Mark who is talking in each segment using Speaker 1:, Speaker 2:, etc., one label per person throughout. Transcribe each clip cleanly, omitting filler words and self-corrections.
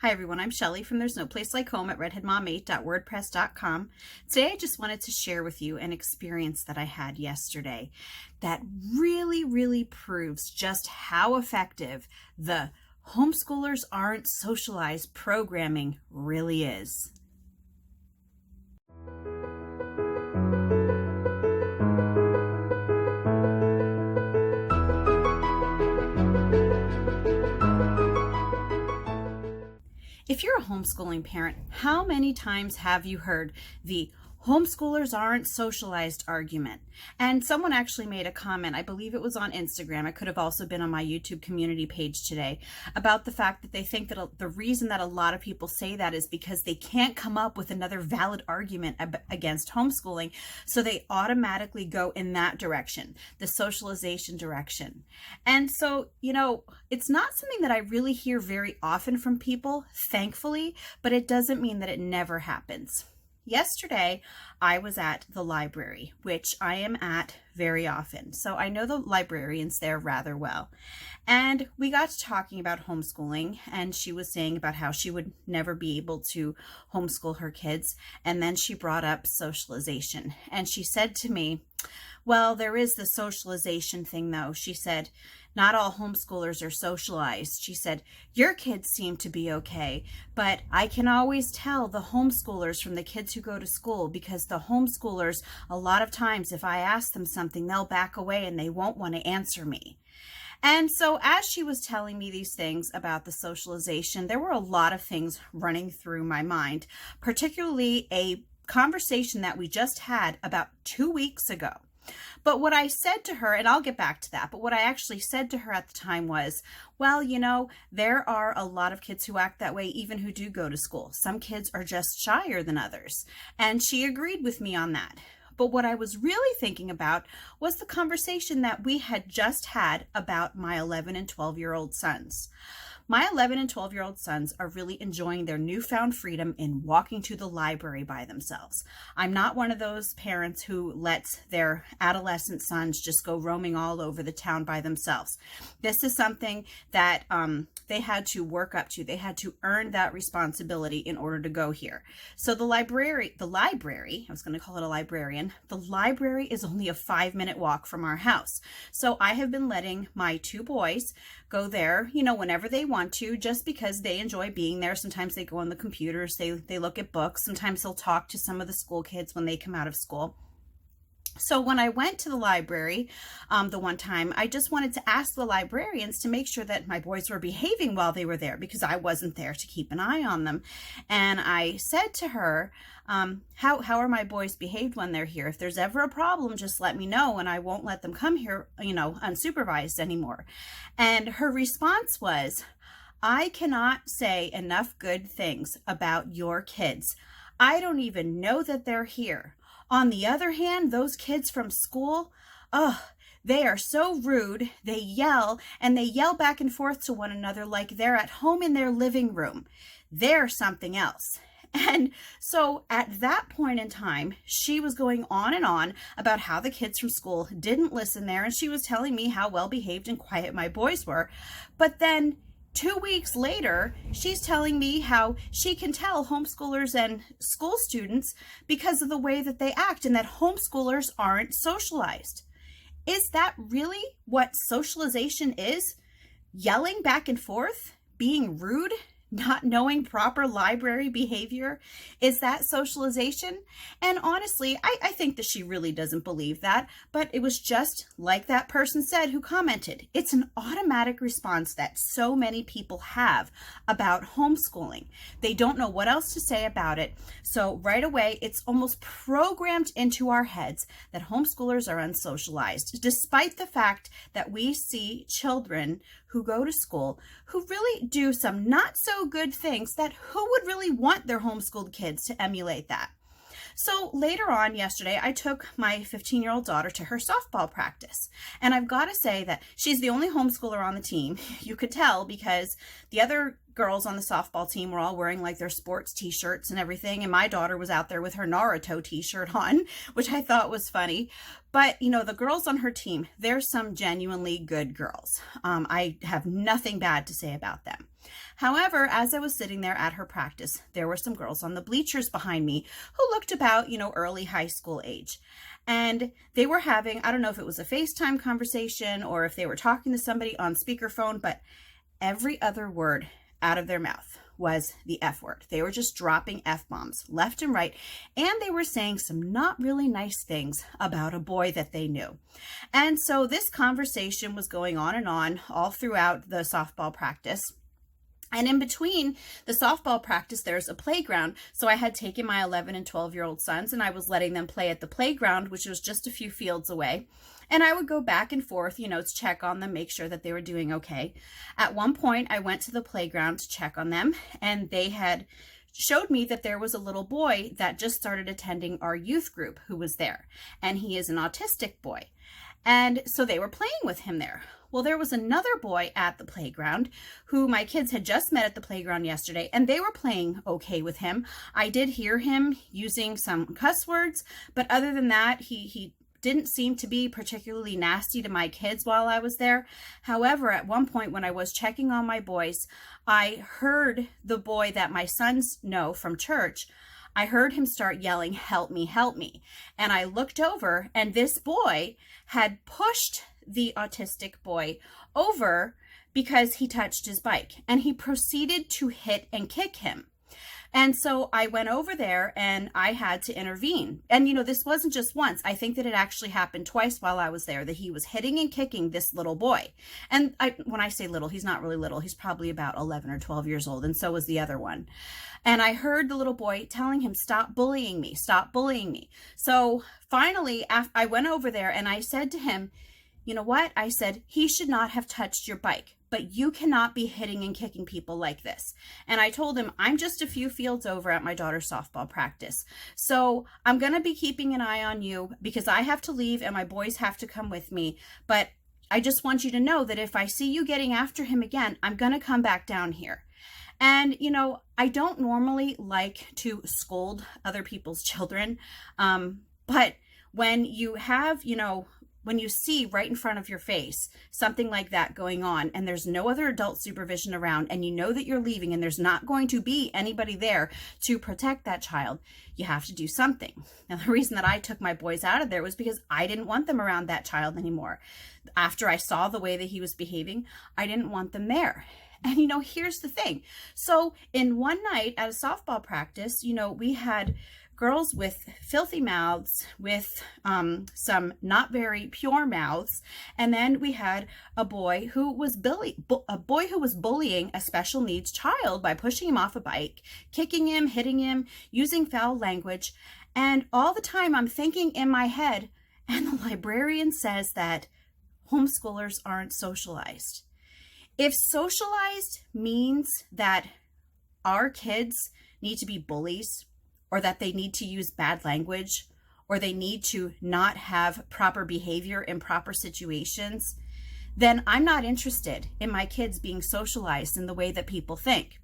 Speaker 1: Hi everyone, I'm Shelly from There's No Place Like Home at redheadmom8.wordpress.com. Today I just wanted to share with you an experience that I had yesterday that really proves just how effective the Homeschoolers Aren't Socialized programming really is. If you're a homeschooling parent, how many times have you heard the homeschoolers aren't socialized argument? And someone actually made a comment, I believe it was on Instagram, it could have also been on my YouTube community page today, about the fact that they think that the reason that a lot of people say that is because they can't come up with another valid argument against homeschooling, so they automatically go in that direction, the socialization direction. And so, it's not something that I really hear very often from people, thankfully, but it doesn't mean that it never happens. Yesterday, I was at the library, which I am at very often. So I know the librarians there rather well. And we got to talking about homeschooling, and she was saying about how she would never be able to homeschool her kids. And then she brought up socialization. And she said to me, well, there is the socialization thing though. She said, not all homeschoolers are socialized. She said, your kids seem to be okay, but I can always tell the homeschoolers from the kids who go to school, because the homeschoolers, a lot of times, if I ask them something, they'll back away and they won't want to answer me. And so as she was telling me these things about the socialization, there were a lot of things running through my mind, particularly a conversation that we just had about 2 weeks ago. But what I said to her, and I'll get back to that, but what I actually said to her at the time was, well, there are a lot of kids who act that way, even who do go to school. Some kids are just shyer than others. And she agreed with me on that. But what I was really thinking about was the conversation that we had just had about my 11 and 12-year-old sons. My 11 and 12-year-old sons are really enjoying their newfound freedom in walking to the library by themselves. I'm not one of those parents who lets their adolescent sons just go roaming all over the town by themselves. This is something that they had to work up to. They had to earn that responsibility in order to go here. So the library, I was going to call it a librarian, the library is only a 5-minute walk from our house. So I have been letting my two boys go there, whenever they want to, just because they enjoy being there. Sometimes they go on the computers, they look at books. Sometimes they'll talk to some of the school kids when they come out of school. So when I went to the library the one time, I just wanted to ask the librarians to make sure that my boys were behaving while they were there, because I wasn't there to keep an eye on them. And I said to her, how are my boys behaved when they're here? If there's ever a problem, just let me know and I won't let them come here, unsupervised anymore. And her response was, I cannot say enough good things about your kids. I don't even know that they're here. On the other hand, those kids from school, they are so rude. They yell, and they yell back and forth to one another like they're at home in their living room. They're something else. And so at that point in time, she was going on and on about how the kids from school didn't listen there, and she was telling me how well behaved and quiet my boys were. But then 2 weeks later, she's telling me how she can tell homeschoolers and school students because of the way that they act, and that homeschoolers aren't socialized. Is that really what socialization is? Yelling back and forth? Being rude? Not knowing proper library behavior? Is that socialization? And honestly, I think that she really doesn't believe that, but it was just like that person said who commented. It's an automatic response that so many people have about homeschooling. They don't know what else to say about it. So right away, it's almost programmed into our heads that homeschoolers are unsocialized, despite the fact that we see children who go to school who really do some not so good things, that who would really want their homeschooled kids to emulate that? So later on yesterday, I took my 15-year-old daughter to her softball practice. And I've got to say that she's the only homeschooler on the team. You could tell because the other girls on the softball team were all wearing like their sports t-shirts and everything. And my daughter was out there with her Naruto t-shirt on, which I thought was funny. But, the girls on her team, they're some genuinely good girls. I have nothing bad to say about them. However, as I was sitting there at her practice, there were some girls on the bleachers behind me who looked about, early high school age. And they were having, I don't know if it was a FaceTime conversation or if they were talking to somebody on speakerphone, but every other word out of their mouth was the F word. They were just dropping F-bombs left and right, and they were saying some not really nice things about a boy that they knew. And so this conversation was going on and on all throughout the softball practice. And in between the softball practice, there's a playground. So I had taken my 11 and 12-year-old sons and I was letting them play at the playground, which was just a few fields away. And I would go back and forth, to check on them, make sure that they were doing okay. At one point, I went to the playground to check on them, and they had showed me that there was a little boy that just started attending our youth group who was there. And he is an autistic boy. And so they were playing with him there. Well, there was another boy at the playground who my kids had just met at the playground yesterday, and they were playing okay with him. I did hear him using some cuss words, but other than that, he didn't seem to be particularly nasty to my kids while I was there. However, at one point when I was checking on my boys, I heard the boy that my sons know from church. I heard him start yelling, "Help me, help me." And I looked over, and this boy had pushed the autistic boy over because he touched his bike, and he proceeded to hit and kick him. And so I went over there and I had to intervene. And, this wasn't just once. I think that it actually happened twice while I was there, that he was hitting and kicking this little boy. And when I say little, he's not really little. He's probably about 11 or 12 years old. And so was the other one. And I heard the little boy telling him, "Stop bullying me, stop bullying me." So finally, I went over there and I said to him, "You know what?" I said, "He should not have touched your bike, but you cannot be hitting and kicking people like this." And I told him, "I'm just a few fields over at my daughter's softball practice. So I'm going to be keeping an eye on you because I have to leave and my boys have to come with me. But I just want you to know that if I see you getting after him again, I'm going to come back down here." And, I don't normally like to scold other people's children. But when you have, when you see right in front of your face something like that going on and there's no other adult supervision around and you know that you're leaving and there's not going to be anybody there to protect that child, you have to do something. Now, the reason that I took my boys out of there was because I didn't want them around that child anymore. After I saw the way that he was behaving, I didn't want them there. And, here's the thing. So in one night at a softball practice, we had girls with filthy mouths, with some not very pure mouths, and then we had a boy who was bullying a special needs child by pushing him off a bike, kicking him, hitting him, using foul language. And all the time I'm thinking in my head, and the librarian says that homeschoolers aren't socialized. If socialized means that our kids need to be bullies, or that they need to use bad language, or they need to not have proper behavior in proper situations, then I'm not interested in my kids being socialized in the way that people think.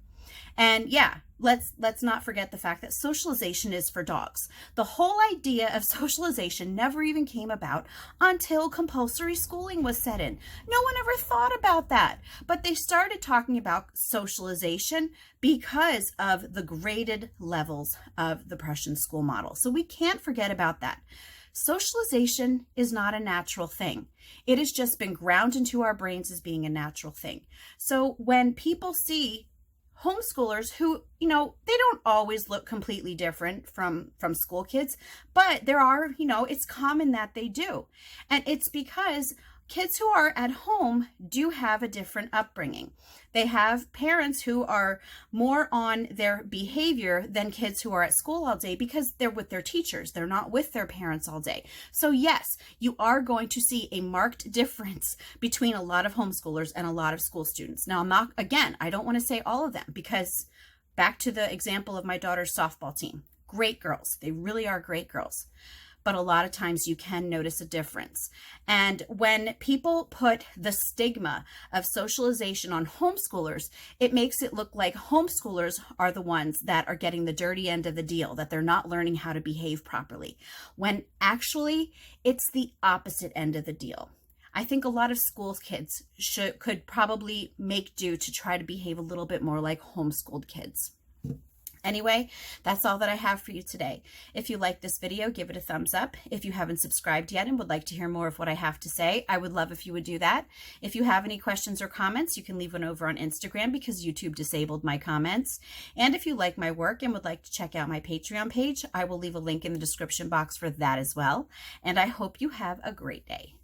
Speaker 1: And yeah, let's not forget the fact that socialization is for dogs. The whole idea of socialization never even came about until compulsory schooling was set in. No one ever thought about that, but they started talking about socialization because of the graded levels of the Prussian school model. So we can't forget about that. Socialization is not a natural thing. It has just been ground into our brains as being a natural thing. So when people see homeschoolers who, they don't always look completely different from school kids, but there are, it's common that they do. And it's because kids who are at home do have a different upbringing. They have parents who are more on their behavior than kids who are at school all day because they're with their teachers. They're not with their parents all day. So yes, you are going to see a marked difference between a lot of homeschoolers and a lot of school students. Now, I don't want to say all of them because back to the example of my daughter's softball team. Great girls. They really are great girls. But a lot of times you can notice a difference. And when people put the stigma of socialization on homeschoolers, it makes it look like homeschoolers are the ones that are getting the dirty end of the deal, that they're not learning how to behave properly, when actually it's the opposite end of the deal. I think a lot of school kids could probably make do to try to behave a little bit more like homeschooled kids. Anyway, that's all that I have for you today. If you like this video, give it a thumbs up. If you haven't subscribed yet and would like to hear more of what I have to say, I would love if you would do that. If you have any questions or comments, you can leave one over on Instagram because YouTube disabled my comments. And if you like my work and would like to check out my Patreon page, I will leave a link in the description box for that as well. And I hope you have a great day.